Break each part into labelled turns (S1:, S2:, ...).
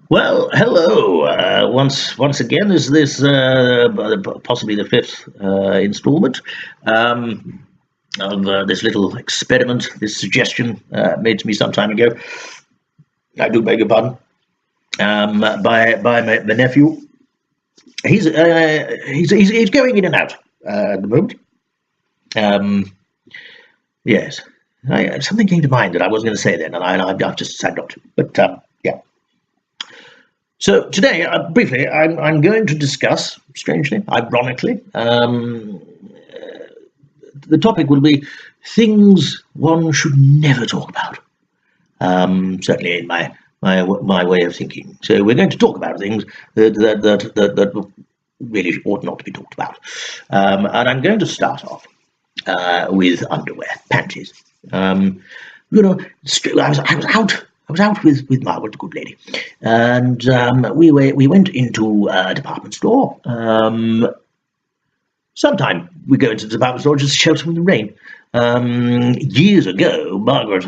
S1: Well, hello. Once again, this possibly the fifth instalment of this little experiment, this suggestion made to me some time ago. I do beg your pardon. By my nephew. He's going in and out at the moment. Yes, something came to mind that I was going to say then, and I've just decided not to. But yeah. So today, briefly, I'm going to discuss, strangely, ironically, the topic will be things one should never talk about. Certainly in my way of thinking. So we're going to talk about things that really ought not to be talked about. And I'm going to start off with underwear, panties. I was out with Margaret, the good lady, and we went into a department store. Sometime we go into the department store just to shelter from the rain. Years ago, Margaret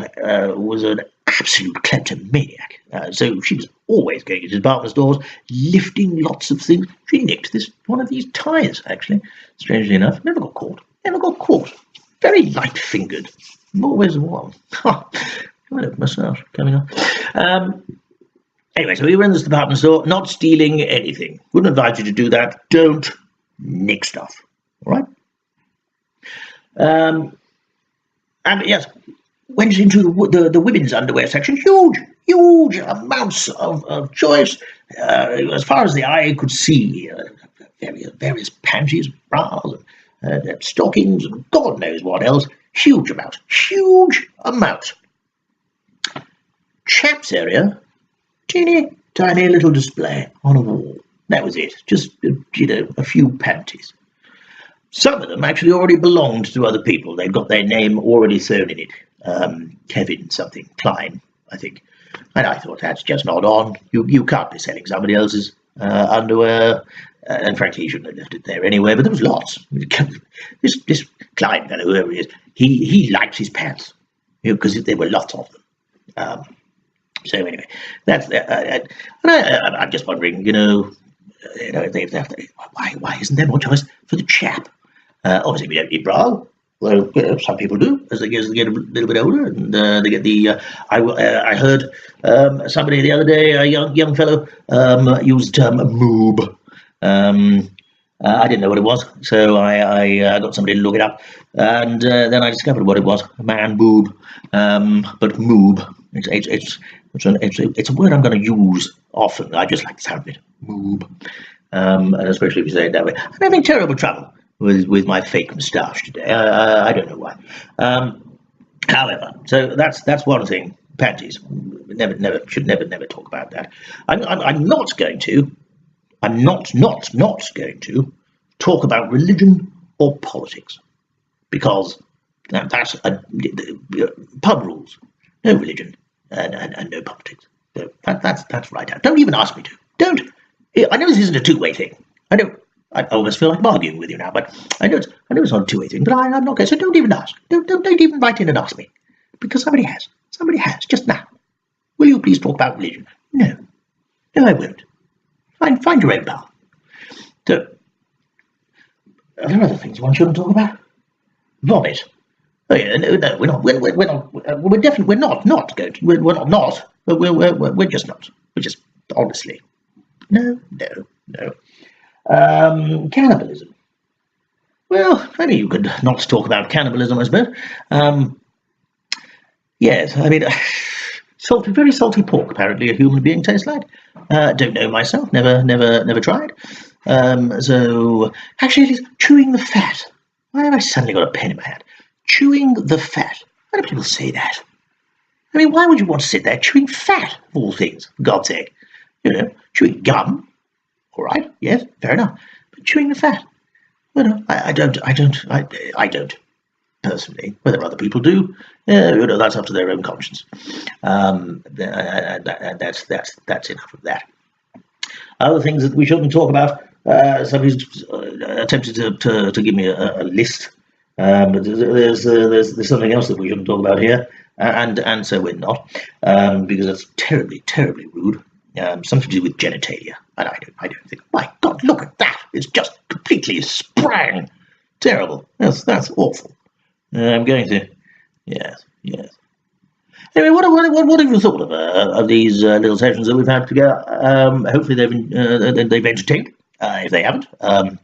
S1: was an absolute kleptomaniac. So she was always going into department stores, lifting lots of things. She nicked one of these ties, actually, strangely enough. Never got caught. Very light-fingered. Always one. Moustache coming up. Anyway, so we were in this department store, not stealing anything. Wouldn't advise you to do that. Don't nick stuff. All right? And yes, went into the women's underwear section. Huge amounts of choice. As far as the eye could see, various panties, bras, stockings, and God knows what else. Huge amount. Chaps area, teeny tiny little display on a wall. That was it. Just a few panties. Some of them actually already belonged to other people. They'd got their name already thrown in it. Kevin something, Klein, I think. And I thought, that's just not on. You can't be selling somebody else's underwear. And frankly, he shouldn't have left it there anyway. But there was lots. This Klein fellow, whoever he is, he liked his pants, because there were lots of them. So anyway, that's and I'm just wondering, why isn't there more choice for the chap? Obviously, we don't need bra. Well, some people do as they get a little bit older, and they get the. I heard somebody the other day, a young fellow, used moob. I didn't know what it was, so I got somebody to look it up, and then I discovered what it was: a man boob, but moob. It's a word I'm going to use often. I just like the sound of it, moob, and especially if you say it that way. I'm having terrible trouble with my fake moustache today. I don't know why. However, so that's one thing. Panties. Should never talk about that. I'm not going to talk about religion or politics, because that's pub rules. No religion and no politics. So that's right out. Don't even ask me to. Don't. I know this isn't a two-way thing. I almost feel like I'm arguing with you now, but I know it's not a two-way thing. But I'm not going. So don't even ask. Don't even write in and ask me, because somebody has. Somebody has just now. Will you please talk about religion? No, I won't. Find your own path. So, are there other things one shouldn't talk about? Vomit. Oh yeah, no, we're not. We're definitely not going to. We're not. But we're just not. We're just honestly. No. Cannibalism. Well, maybe you could not talk about cannibalism, I suppose. Yes, I mean, very salty pork. Apparently, a human being tastes like. Don't know myself. Never tried. So actually, it is chewing the fat. Why have I suddenly got a pen in my hand? Chewing the fat. Why do people say that? I mean, why would you want to sit there chewing fat, of all things, for God's sake? Chewing gum. All right, yes, fair enough. But chewing the fat. Well, no, I don't personally. Whether other people do, that's up to their own conscience. That's enough of that. Other things that we shouldn't talk about. Somebody's attempted to give me a list, but there's something else that we shouldn't talk about here, and so we're not, because that's terribly rude. something to do with genitalia. And I don't think, my God, look at that. It's just completely sprang. Terrible. That's awful. I'm going to, yes. Anyway, what have you thought of these little sessions that we've had together? Hopefully they've entertained. If they haven't, well,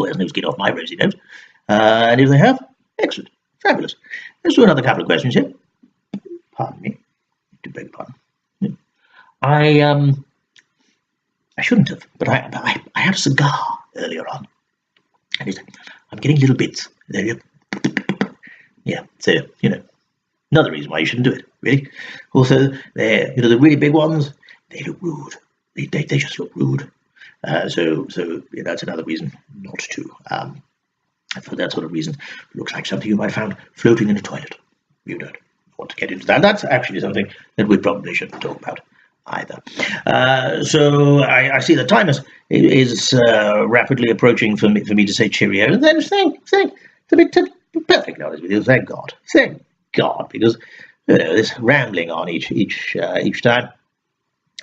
S1: there's no skin off my rosy nose. And if they have, excellent, fabulous. Let's do another couple of questions here. Pardon me, to beg your pardon. I shouldn't have, but I had a cigar earlier on, and I'm getting little bits. There you go. Yeah, so another reason why you shouldn't do it, really. Also, the really big ones, they look rude. They just look rude. So that's another reason not to. For that sort of reason, it looks like something you might have found floating in a toilet. You don't want to get into that. That's actually something that we probably shouldn't talk about either. So I see the time is rapidly approaching for me to say cheerio, and then to be perfectly honest with you, thank God, because this rambling on each time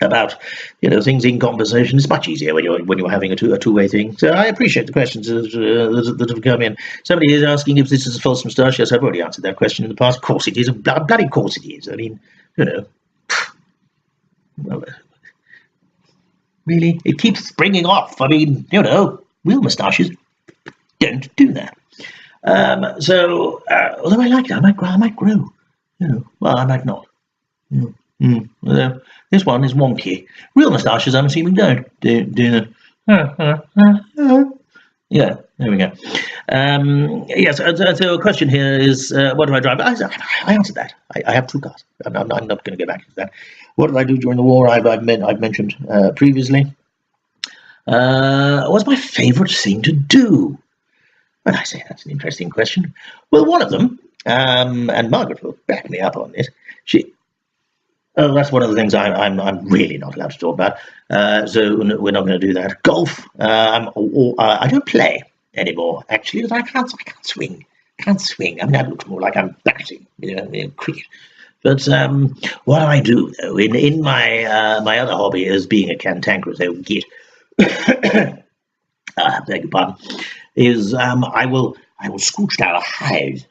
S1: about things in conversation is much easier when you're having a two-way thing. So I appreciate the questions that have come in. Somebody is asking if this is a false moustache. Yes, I've already answered that question in the past. Of course it is. Bloody course it is. I mean, really, it keeps springing off. I mean, real moustaches don't do that. So although I like it, I might grow. Well, I might not. This one is wonky. Real moustaches, I'm assuming, don't do that. Yeah, there we go. Yes, so a question here is, what do I drive? I answered that. I have 2 cars. I'm not going to go back to that. What did I do during the war? I've mentioned previously. What's my favourite thing to do? Well, I say that's an interesting question. Well, one of them, and Margaret will back me up on this. That's one of the things I'm really not allowed to talk about. So we're not going to do that. Golf. I don't play anymore, actually, because I can't swing. I mean, that looks more like I'm batting, cricket. But what I do, though, in my my other hobby as being a cantankerous old git, beg your pardon, is I will scooch down a hive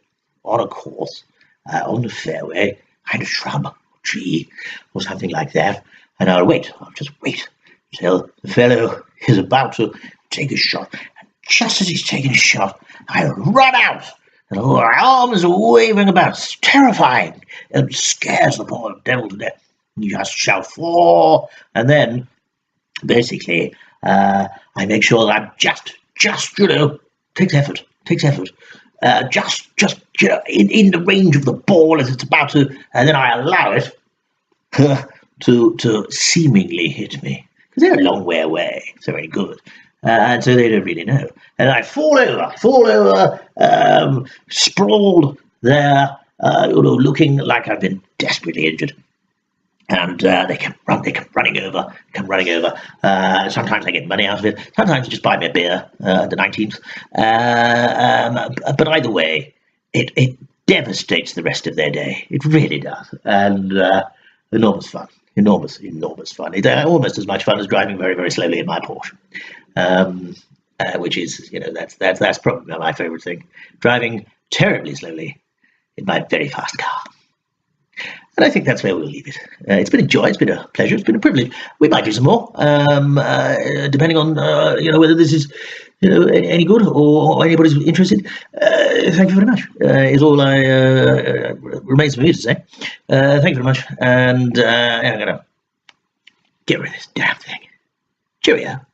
S1: on a course, on the fairway, behind a shrub, tree, or something like that, and I'll just wait till the fellow is about to take a shot, and just as he's taking a shot, I run out, and my arms are waving about. It's terrifying, and scares the poor devil to death. You just shout "for," and then basically I make sure that I'm just takes effort, just in the range of the ball as it's about to, and then I allow it to seemingly hit me, because they're a long way away. It's very good, and so they don't really know. And I fall over, sprawled there, looking like I've been desperately injured. And they come running over. Sometimes I get money out of it. Sometimes they just buy me a beer at the 19th. But either way, it devastates the rest of their day. It really does. And enormous fun. Enormous fun. It's almost as much fun as driving very, very slowly in my Porsche. Which is, that's probably my favourite thing. Driving terribly slowly in my very fast car. And I think that's where we'll leave it. It's been a joy, it's been a pleasure, it's been a privilege. We might do some more, depending on whether this is any good or anybody's interested. Thank you very much. Is all I remains for me to say. Thank you very much, and I'm gonna get rid of this damn thing. Cheerio.